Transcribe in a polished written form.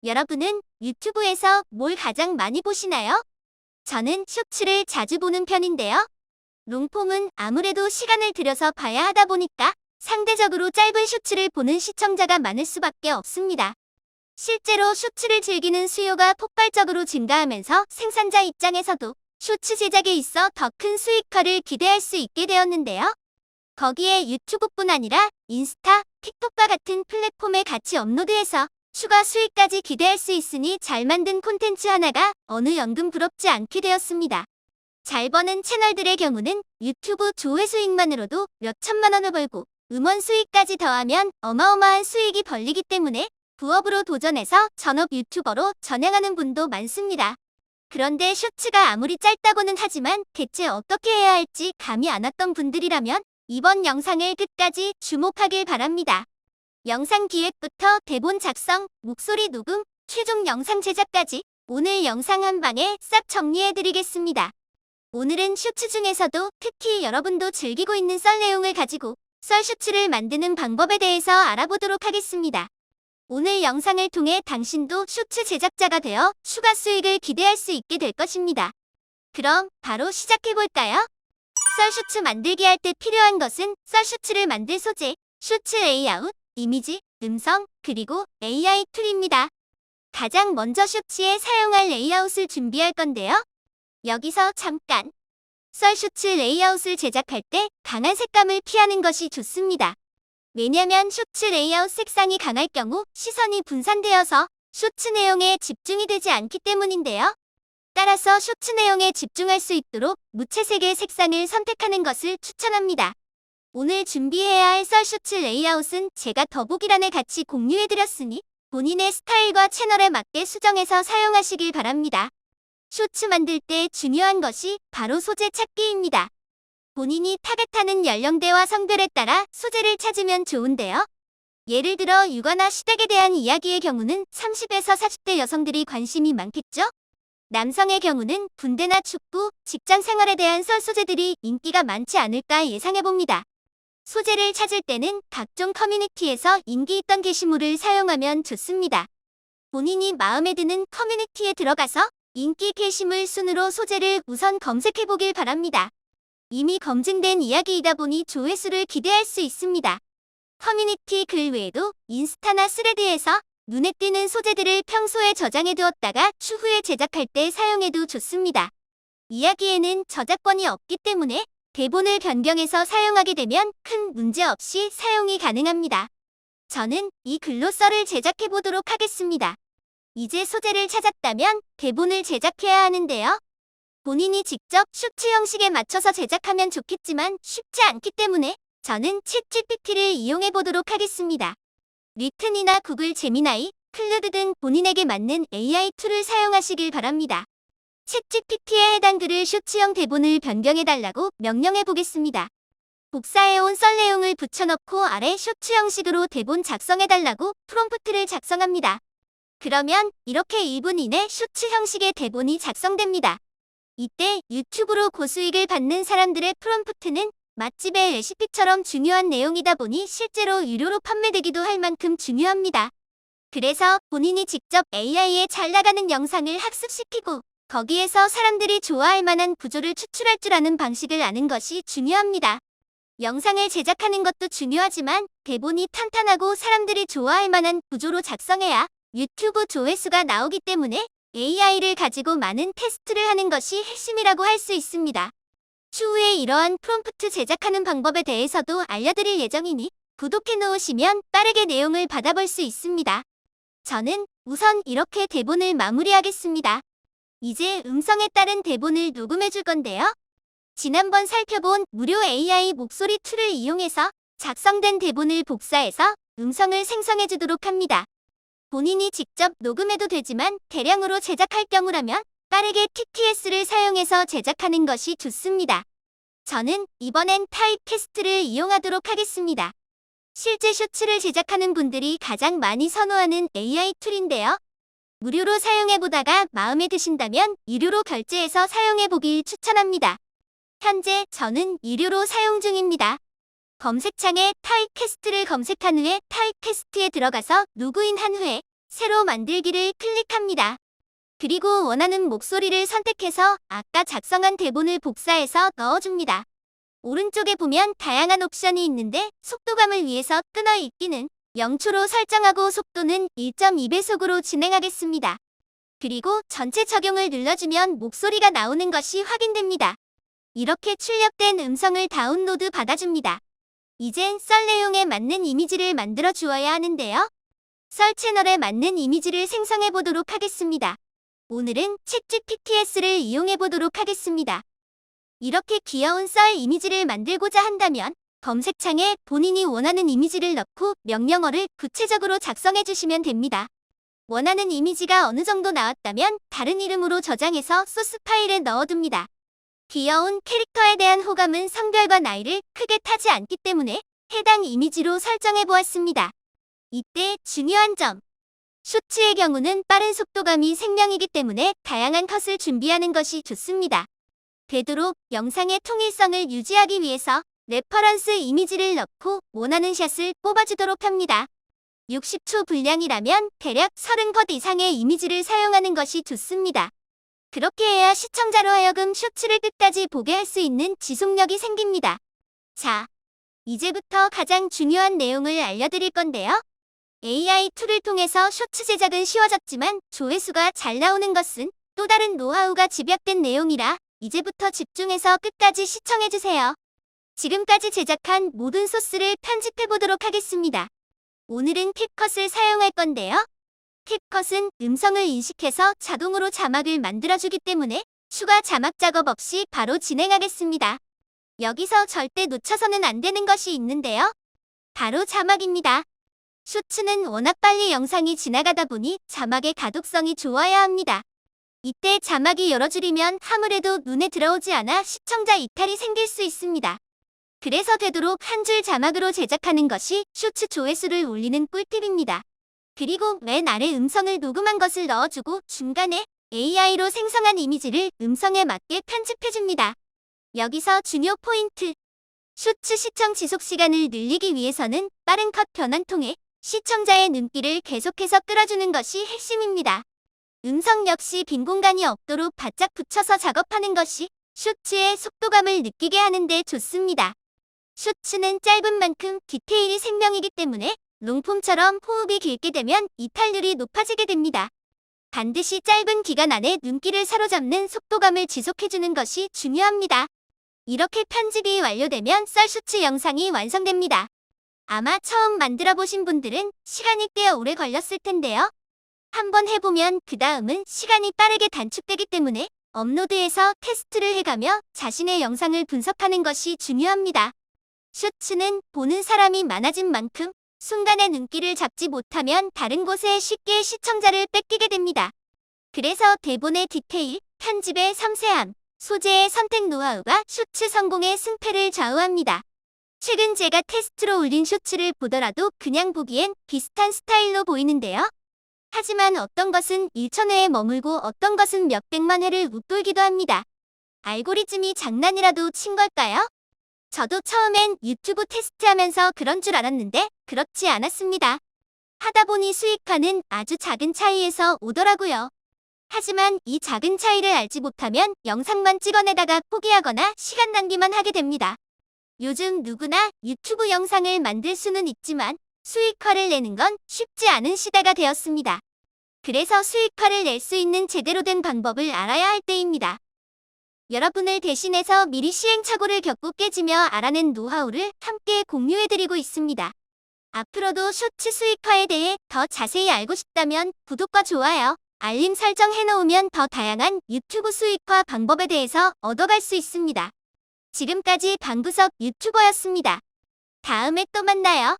여러분은 유튜브에서 뭘 가장 많이 보시나요? 저는 쇼츠를 자주 보는 편인데요. 롱폼은 아무래도 시간을 들여서 봐야 하다 보니까 상대적으로 짧은 쇼츠를 보는 시청자가 많을 수밖에 없습니다. 실제로 쇼츠를 즐기는 수요가 폭발적으로 증가하면서 생산자 입장에서도 쇼츠 제작에 있어 더 큰 수익화를 기대할 수 있게 되었는데요. 거기에 유튜브뿐 아니라 인스타, 틱톡과 같은 플랫폼에 같이 업로드해서 추가 수익까지 기대할 수 있으니 잘 만든 콘텐츠 하나가 어느 연금 부럽지 않게 되었습니다. 잘 버는 채널들의 경우는 유튜브 조회수익만으로도 몇 천만 원을 벌고 음원 수익까지 더하면 어마어마한 수익이 벌리기 때문에 부업으로 도전해서 전업 유튜버로 전향하는 분도 많습니다. 그런데 쇼츠가 아무리 짧다고는 하지만 대체 어떻게 해야 할지 감이 안 왔던 분들이라면 이번 영상을 끝까지 주목하길 바랍니다. 영상 기획부터 대본 작성, 목소리 녹음, 최종 영상 제작까지 오늘 영상 한 방에 싹 정리해드리겠습니다. 오늘은 쇼츠 중에서도 특히 여러분도 즐기고 있는 썰 내용을 가지고 썰 쇼츠를 만드는 방법에 대해서 알아보도록 하겠습니다. 오늘 영상을 통해 당신도 쇼츠 제작자가 되어 추가 수익을 기대할 수 있게 될 것입니다. 그럼 바로 시작해볼까요? 썰 쇼츠 만들기 할 때 필요한 것은 썰 쇼츠를 만들 소재, 쇼츠 레이아웃, 이미지, 음성, 그리고 AI 툴입니다. 가장 먼저 쇼츠에 사용할 레이아웃을 준비할 건데요. 여기서 잠깐! 썰 쇼츠 레이아웃을 제작할 때 강한 색감을 피하는 것이 좋습니다. 왜냐면 쇼츠 레이아웃 색상이 강할 경우 시선이 분산되어서 쇼츠 내용에 집중이 되지 않기 때문인데요. 따라서 쇼츠 내용에 집중할 수 있도록 무채색의 색상을 선택하는 것을 추천합니다. 오늘 준비해야 할 썰 쇼츠 레이아웃은 제가 더보기란에 같이 공유해드렸으니 본인의 스타일과 채널에 맞게 수정해서 사용하시길 바랍니다. 쇼츠 만들 때 중요한 것이 바로 소재 찾기입니다. 본인이 타겟하는 연령대와 성별에 따라 소재를 찾으면 좋은데요. 예를 들어 육아나 시댁에 대한 이야기의 경우는 30에서 40대 여성들이 관심이 많겠죠? 남성의 경우는 군대나 축구, 직장 생활에 대한 썰 소재들이 인기가 많지 않을까 예상해봅니다. 소재를 찾을 때는 각종 커뮤니티에서 인기 있던 게시물을 사용하면 좋습니다. 본인이 마음에 드는 커뮤니티에 들어가서 인기 게시물 순으로 소재를 우선 검색해보길 바랍니다. 이미 검증된 이야기이다 보니 조회수를 기대할 수 있습니다. 커뮤니티 글 외에도 인스타나 스레드에서 눈에 띄는 소재들을 평소에 저장해두었다가 추후에 제작할 때 사용해도 좋습니다. 이야기에는 저작권이 없기 때문에 대본을 변경해서 사용하게 되면 큰 문제 없이 사용이 가능합니다. 저는 이 글로 썰을 제작해보도록 하겠습니다. 이제 소재를 찾았다면 대본을 제작해야 하는데요. 본인이 직접 쇼츠 형식에 맞춰서 제작하면 좋겠지만 쉽지 않기 때문에 저는 챗GPT를 이용해보도록 하겠습니다. 리튼이나 구글 제미나이, 클루드 등 본인에게 맞는 AI 툴을 사용하시길 바랍니다. 챗GPT에 해당 글을 쇼츠형 대본을 변경해달라고 명령해보겠습니다. 복사해온 썰 내용을 붙여넣고 아래 쇼츠 형식으로 대본 작성해달라고 프롬프트를 작성합니다. 그러면 이렇게 1분 이내 쇼츠 형식의 대본이 작성됩니다. 이때 유튜브로 고수익을 받는 사람들의 프롬프트는 맛집의 레시피처럼 중요한 내용이다 보니 실제로 유료로 판매되기도 할 만큼 중요합니다. 그래서 본인이 직접 AI에 잘 나가는 영상을 학습시키고 거기에서 사람들이 좋아할 만한 구조를 추출할 줄 아는 방식을 아는 것이 중요합니다. 영상을 제작하는 것도 중요하지만 대본이 탄탄하고 사람들이 좋아할 만한 구조로 작성해야 유튜브 조회수가 나오기 때문에 AI를 가지고 많은 테스트를 하는 것이 핵심이라고 할 수 있습니다. 추후에 이러한 프롬프트 제작하는 방법에 대해서도 알려드릴 예정이니 구독해 놓으시면 빠르게 내용을 받아볼 수 있습니다. 저는 우선 이렇게 대본을 마무리하겠습니다. 이제 음성에 따른 대본을 녹음해 줄 건데요. 지난번 살펴본 무료 AI 목소리 툴을 이용해서 작성된 대본을 복사해서 음성을 생성해 주도록 합니다. 본인이 직접 녹음해도 되지만 대량으로 제작할 경우라면 빠르게 TTS를 사용해서 제작하는 것이 좋습니다. 저는 이번엔 타입캐스트를 이용하도록 하겠습니다. 실제 쇼츠를 제작하는 분들이 가장 많이 선호하는 AI 툴인데요. 무료로 사용해보다가 마음에 드신다면 유료로 결제해서 사용해보길 추천합니다. 현재 저는 유료로 사용 중입니다. 검색창에 타입캐스트를 검색한 후에 타입캐스트에 들어가서 로그인한 후에 새로 만들기를 클릭합니다. 그리고 원하는 목소리를 선택해서 아까 작성한 대본을 복사해서 넣어줍니다. 오른쪽에 보면 다양한 옵션이 있는데 속도감을 위해서 끊어 읽기는 0초로 설정하고 속도는 1.2배속으로 진행하겠습니다. 그리고 전체 적용을 눌러주면 목소리가 나오는 것이 확인됩니다. 이렇게 출력된 음성을 다운로드 받아줍니다. 이젠 썰 내용에 맞는 이미지를 만들어 주어야 하는데요. 썰 채널에 맞는 이미지를 생성해 보도록 하겠습니다. 오늘은 챗GPT를 이용해 보도록 하겠습니다. 이렇게 귀여운 썰 이미지를 만들고자 한다면 검색창에 본인이 원하는 이미지를 넣고 명령어를 구체적으로 작성해 주시면 됩니다. 원하는 이미지가 어느 정도 나왔다면 다른 이름으로 저장해서 소스 파일에 넣어둡니다. 귀여운 캐릭터에 대한 호감은 성별과 나이를 크게 타지 않기 때문에 해당 이미지로 설정해 보았습니다. 이때 중요한 점. 쇼츠의 경우는 빠른 속도감이 생명이기 때문에 다양한 컷을 준비하는 것이 좋습니다. 되도록 영상의 통일성을 유지하기 위해서 레퍼런스 이미지를 넣고 원하는 샷을 뽑아주도록 합니다. 60초 분량이라면 대략 30컷 이상의 이미지를 사용하는 것이 좋습니다. 그렇게 해야 시청자로 하여금 쇼츠를 끝까지 보게 할 수 있는 지속력이 생깁니다. 자, 이제부터 가장 중요한 내용을 알려드릴 건데요. AI 툴을 통해서 쇼츠 제작은 쉬워졌지만 조회수가 잘 나오는 것은 또 다른 노하우가 집약된 내용이라 이제부터 집중해서 끝까지 시청해주세요. 지금까지 제작한 모든 소스를 편집해보도록 하겠습니다. 오늘은 캡컷을 사용할 건데요. 캡컷은 음성을 인식해서 자동으로 자막을 만들어주기 때문에 추가 자막 작업 없이 바로 진행하겠습니다. 여기서 절대 놓쳐서는 안 되는 것이 있는데요. 바로 자막입니다. 쇼츠는 워낙 빨리 영상이 지나가다 보니 자막의 가독성이 좋아야 합니다. 이때 자막이 여러 줄이면 아무래도 눈에 들어오지 않아 시청자 이탈이 생길 수 있습니다. 그래서 되도록 한 줄 자막으로 제작하는 것이 쇼츠 조회수를 올리는 꿀팁입니다. 그리고 맨 아래 음성을 녹음한 것을 넣어주고 중간에 AI로 생성한 이미지를 음성에 맞게 편집해줍니다. 여기서 중요 포인트. 쇼츠 시청 지속 시간을 늘리기 위해서는 빠른 컷 변환 통해 시청자의 눈길을 계속해서 끌어주는 것이 핵심입니다. 음성 역시 빈 공간이 없도록 바짝 붙여서 작업하는 것이 쇼츠의 속도감을 느끼게 하는데 좋습니다. 쇼츠는 짧은 만큼 디테일이 생명이기 때문에 롱폼처럼 호흡이 길게 되면 이탈률이 높아지게 됩니다. 반드시 짧은 기간 안에 눈길을 사로잡는 속도감을 지속해주는 것이 중요합니다. 이렇게 편집이 완료되면 썰 쇼츠 영상이 완성됩니다. 아마 처음 만들어 보신 분들은 시간이 꽤 오래 걸렸을 텐데요. 한번 해보면 그 다음은 시간이 빠르게 단축되기 때문에 업로드해서 테스트를 해가며 자신의 영상을 분석하는 것이 중요합니다. 쇼츠는 보는 사람이 많아진 만큼 순간의 눈길을 잡지 못하면 다른 곳에 쉽게 시청자를 뺏기게 됩니다. 그래서 대본의 디테일, 편집의 섬세함, 소재의 선택 노하우가 쇼츠 성공의 승패를 좌우합니다. 최근 제가 테스트로 올린 쇼츠를 보더라도 그냥 보기엔 비슷한 스타일로 보이는데요. 하지만 어떤 것은 1000회에 머물고 어떤 것은 몇백만 회를 웃돌기도 합니다. 알고리즘이 장난이라도 친 걸까요? 저도 처음엔 유튜브 테스트하면서 그런 줄 알았는데 그렇지 않았습니다. 하다 보니 수익화는 아주 작은 차이에서 오더라고요. 하지만 이 작은 차이를 알지 못하면 영상만 찍어내다가 포기하거나 시간 낭비만 하게 됩니다. 요즘 누구나 유튜브 영상을 만들 수는 있지만 수익화를 내는 건 쉽지 않은 시대가 되었습니다. 그래서 수익화를 낼 수 있는 제대로 된 방법을 알아야 할 때입니다. 여러분을 대신해서 미리 시행착오를 겪고 깨지며 알아낸 노하우를 함께 공유해드리고 있습니다. 앞으로도 쇼츠 수익화에 대해 더 자세히 알고 싶다면 구독과 좋아요, 알림 설정 해놓으면 더 다양한 유튜브 수익화 방법에 대해서 얻어갈 수 있습니다. 지금까지 방구석 유튜버였습니다. 다음에 또 만나요.